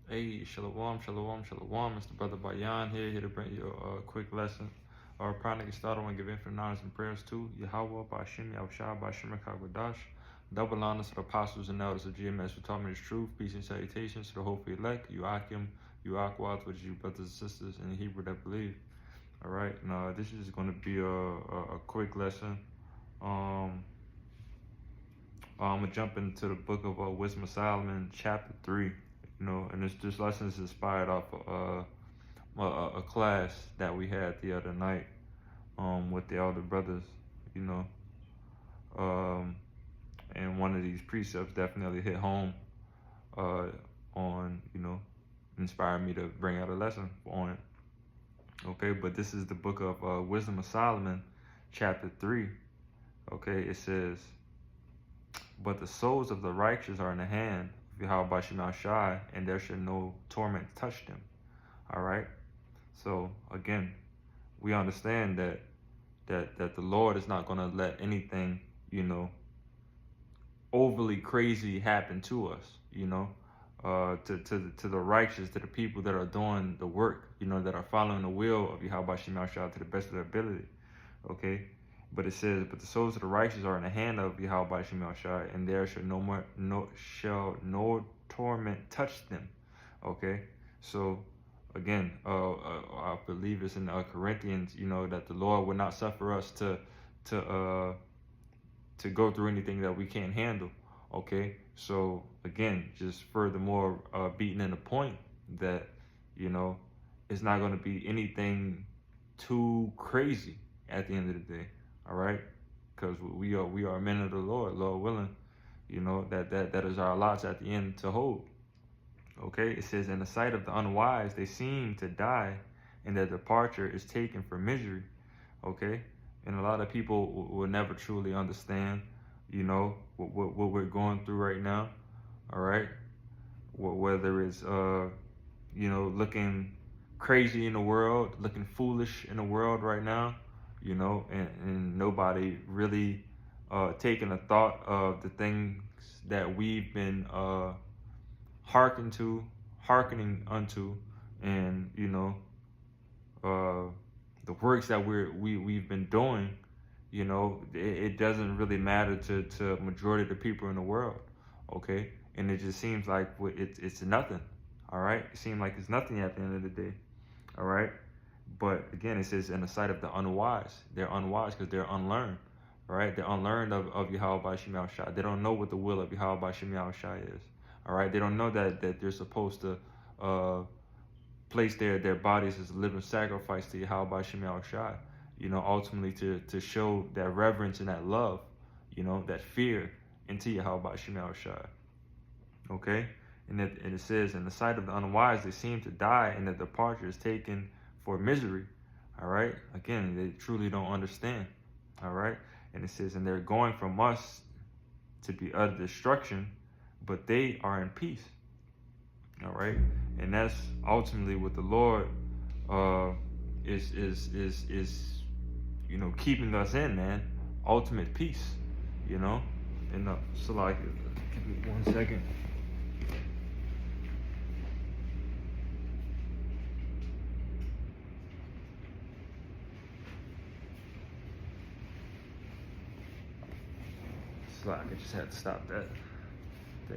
Hey, shalom, shalom, shalom. It's the brother Bayan here to bring you a quick lesson. Prior to get started, I want to give infinite honors and prayers to Yahweh, Bashim, Yahushua, Bashim, Kagwadash. Double honors to the apostles and elders of GMS who taught me the truth. Peace and salutations to the hopefully elect, Yuakim, Yuakwat, which is you brothers and sisters in Hebrew that believe. All right, now this is going to be a quick lesson. I'm going to jump into the book of Wisdom of Solomon, chapter 3. And this lesson is inspired off a class that we had the other night with the elder brothers, you know. And one of these precepts definitely hit home on, inspired me to bring out a lesson on it. Okay, but this is the book of Wisdom of Solomon, chapter 3. Okay, it says, "But the souls of the righteous are in the hand of Yahweh Shema Shai, and there should no torment touch them." All right. So again, we understand that the Lord is not going to let anything, overly crazy happen to us, to the righteous, to the people that are doing the work, that are following the will of Yahweh Shema Shai to the best of their ability. Okay. But it says, "But the souls of the righteous are in the hand of Yahweh Shema Shai, and there shall no torment touch them." Okay. So again, I believe it's in Corinthians, that the Lord will not suffer us to go through anything that we can't handle. Okay. So again, just furthermore, beating in the point that, it's not going to be anything too crazy at the end of the day. All right. Because we are men of the Lord willing, that is our lots at the end to hold. Okay, it says, "In the sight of the unwise, they seem to die, and their departure is taken for misery." Okay, and a lot of people will never truly understand, what we're going through right now. All right, whether it's looking crazy in the world, looking foolish in the world right now, and nobody really taking a thought of the things that we've been hearkening unto, and the works that we've been doing. It doesn't really matter to majority of the people in the world. Okay, and it just seems like it's nothing. All right, it seems like it's nothing at the end of the day. All right, but again, it says, "In the sight of the unwise." They're unwise because they're unlearned. All right, they're unlearned of Yahweh Shem Shai. They don't know what the will of Yahweh Shem Shai is. All right, they don't know that they're supposed to place their bodies as a living sacrifice to Yahweh Shem Shai. Ultimately to show that reverence and that love, that fear into Yahweh Shem Shai. Okay, and it says, "In the sight of the unwise, they seem to die, and the departure is taken for misery." All right, again, they truly don't understand. All right, and it says, "And they're going from us to be utter destruction, but they are in peace." All right, and that's ultimately what the Lord is keeping us in, man. Ultimate peace, And so, like, give me 1 second. So I just had to stop the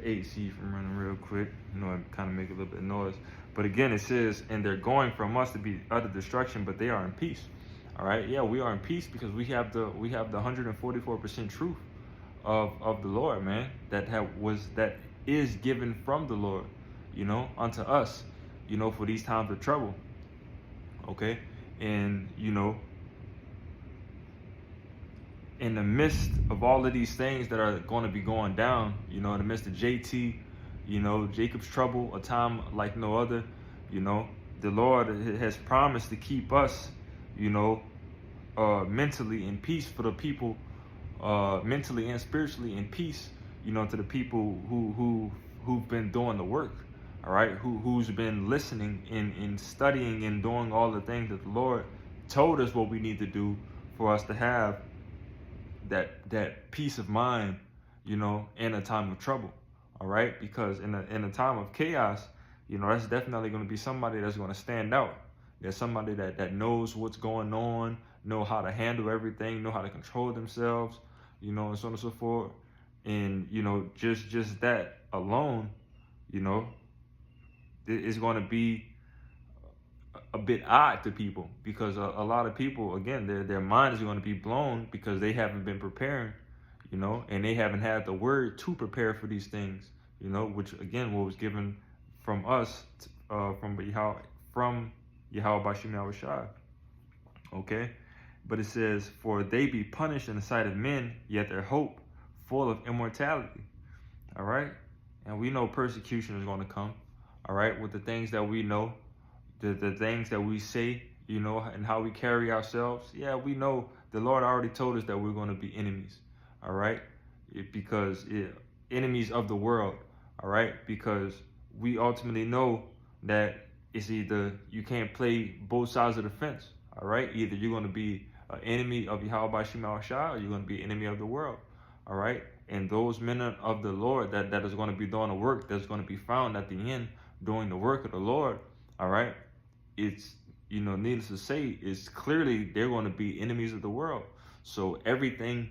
AC from running real quick. It kind of make a little bit of noise. But again, it says, "And they're going from us to be utter destruction, but they are in peace." All right, yeah, we are in peace because we have the 144% truth of the Lord, man. That is given from the Lord, unto us, for these times of trouble. Okay, and in the midst of all of these things that are going to be going down, in the midst of JT, Jacob's trouble, a time like no other, the Lord has promised to keep us, mentally in peace for the people, mentally and spiritually in peace, to the people who've been doing the work. All right, who's been listening and studying and doing all the things that the Lord told us what we need to do for us to have that peace of mind, in a time of trouble. All right, because in a time of chaos, you know, that's definitely going to be somebody that's going to stand out. There's somebody that knows what's going on, know how to handle everything, know how to control themselves, you know, and so on and so forth. And, you know, just that alone, you know, is going to be a bit odd to people, because a lot of people, again, their mind is going to be blown because they haven't been preparing, you know, and they haven't had the word to prepare for these things, you know, which again, what was given from us, from Yahweh Bashim Yahushua. Okay, but it says, for they be punished in the sight of men, yet their hope full of immortality. All right, and we know persecution is going to come. All right, with the things that we know, the things that we say, you know, and how we carry ourselves. Yeah, we know the Lord already told us that we're going to be enemies. All right, enemies of the world. All right, because we ultimately know that it's either you can't play both sides of the fence. All right, either you're going to be an enemy of Yahweh Bashim Yahushua, or you're going to be an enemy of the world. All right, and those men of the Lord that is going to be doing the work, that's going to be found at the end doing the work of the Lord. All right, it's, you know, needless to say, it's clearly they're going to be enemies of the world. So everything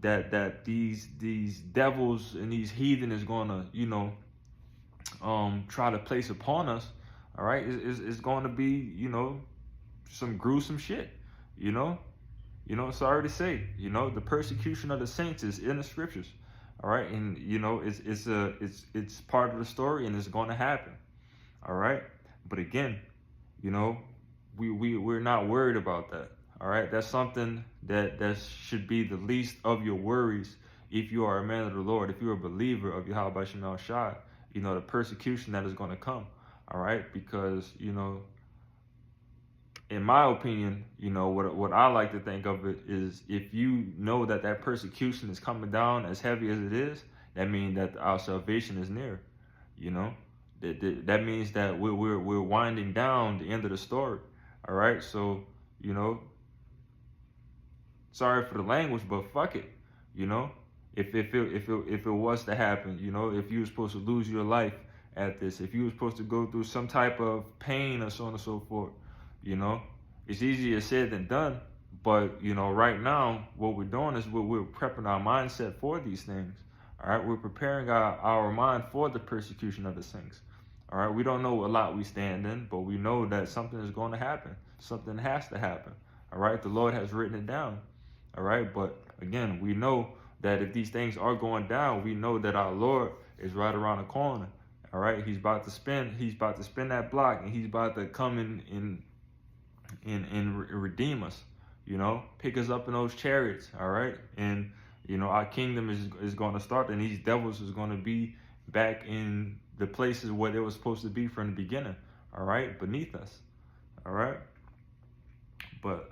that these devils and these heathen is going to, you know, try to place upon us, all right, is going to be, you know, some gruesome shit, you know, sorry to say, you know, the persecution of the saints is in the scriptures, all right, and you know, it's part of the story, and it's going to happen, all right. But again, you know, we're not worried about that, all right. That's something that should be the least of your worries if you are a man of the Lord, if you're a believer of Yahweh Bashim Yahushua. You know, the persecution that is going to come, all right, because, you know, in my opinion, you know, what I like to think of it is, if you know that persecution is coming down as heavy as it is, that means that our salvation is near. You know, that means that we're winding down the end of the story. All right, so, you know, sorry for the language, but fuck it. You know, if it was to happen, you know, if you were supposed to lose your life at this, if you were supposed to go through some type of pain or so on and so forth, you know, it's easier said than done. But, you know, right now, what we're doing is we're prepping our mindset for these things. All right, we're preparing our mind for the persecution of the saints. All right, we don't know what lot we stand in, but we know that something is going to happen. Something has to happen. All right, the Lord has written it down. All right, but again, we know that if these things are going down, we know that our Lord is right around the corner. All right, he's about to spin that block, and he's about to come in redeem us, you know, pick us up in those chariots. All right, and you know, our kingdom is going to start, and these devils is going to be back in the places where they were supposed to be from the beginning. All right, beneath us. All right, but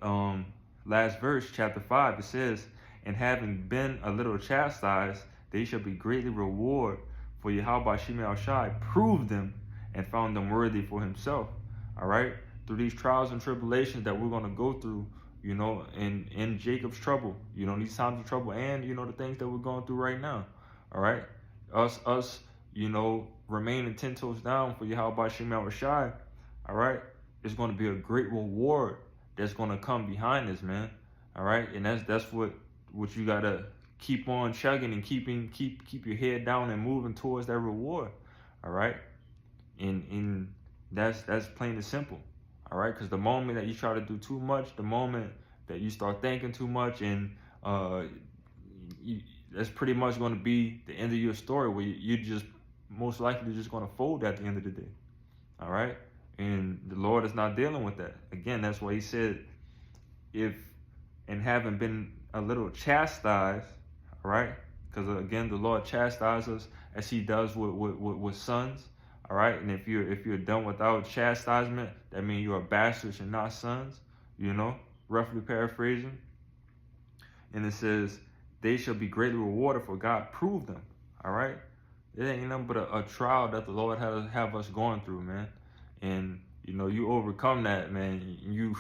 last verse, chapter 5, it says, and having been a little chastised, they shall be greatly rewarded, for Yahweh Bashim Yahushua proved them and found them worthy for himself. All right, through these trials and tribulations that we're going to go through, you know, in Jacob's trouble, you know, these times of trouble, and, you know, the things that we're going through right now. All right, us, you know, remaining 10 toes down for Yahweh Bashim Yahushua. All right, it's going to be a great reward that's going to come behind this, man. All right, and that's what you gotta keep on chugging and keep your head down and moving towards that reward. All right, and that's plain and simple. All right, because the moment that you try to do too much, the moment that you start thinking too much, and that's pretty much going to be the end of your story, where you just most likely just going to fold at the end of the day. All right, and the Lord is not dealing with that. Again, that's why he said, if and having been a little chastised, all right, because again, the Lord chastises us as he does with sons. All right, and if you're done without chastisement, that means you are bastards and not sons, you know, roughly paraphrasing. And it says, they shall be greatly rewarded, for God proved them. All right, it ain't nothing but a trial that the Lord has have us going through, man. And you know, you overcome that, man. You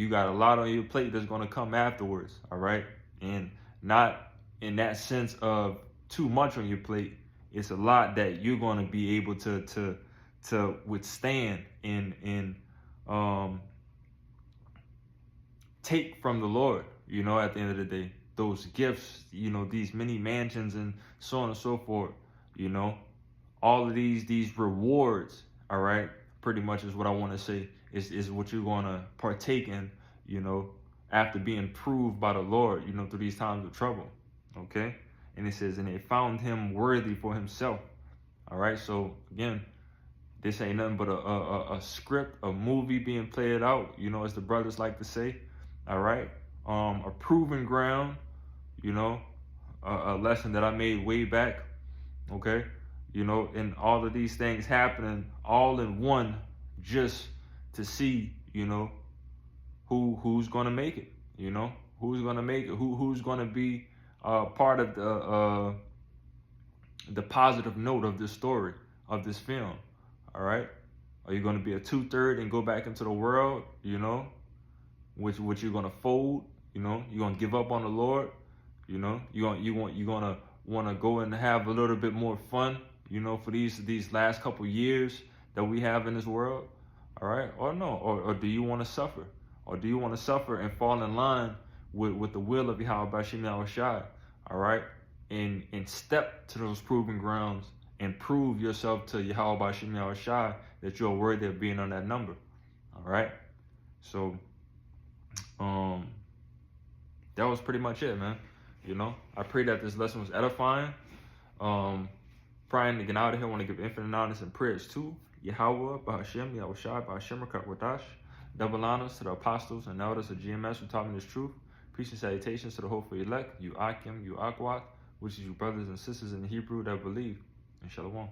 got a lot on your plate that's gonna come afterwards. All right, and not in that sense of too much on your plate. It's a lot that you're going to be able to to withstand and take from the Lord, you know, at the end of the day, those gifts, you know, these many mansions and so on and so forth, you know, all of these rewards, all right, pretty much is what I want to say is what you're going to partake in, you know, after being proved by the Lord, you know, through these times of trouble, okay? And it says, and they found him worthy for himself, all right? So, again, this ain't nothing but a script, a movie being played out, you know, as the brothers like to say, all right? A proven ground, you know, a lesson that I made way back, okay? You know, and all of these things happening all in one just to see, you know, who's going to make it, you know, who's going to make it, who's going to be part of the positive note of this story, of this film, all right? Are you going to be a 2/3 and go back into the world, you know, which you're going to fold, you know, you're going to give up on the Lord, you know, you're going to want to go and have a little bit more fun, you know, for these last couple years that we have in this world, all right? Or no, or do you want to suffer? Or do you want to suffer and fall in line with the will of Yahweh Bashim Yahushai, all right? And step to those proving grounds and prove yourself to Yahweh Bashim Yahushai that you're worthy of being on that number, all right? So, that was pretty much it, man. You know, I pray that this lesson was edifying. Praying to get out of here, I want to give infinite honors and prayers to Yahweh, Bahashem, Yahushai, Bahashem, Rakat Wadash. Double honors to the apostles and elders of GMS who taught me this truth. Peace and salutations to the hopeful elect, you Akim, you Akwat, which is you brothers and sisters in the Hebrew that believe. And Shalom.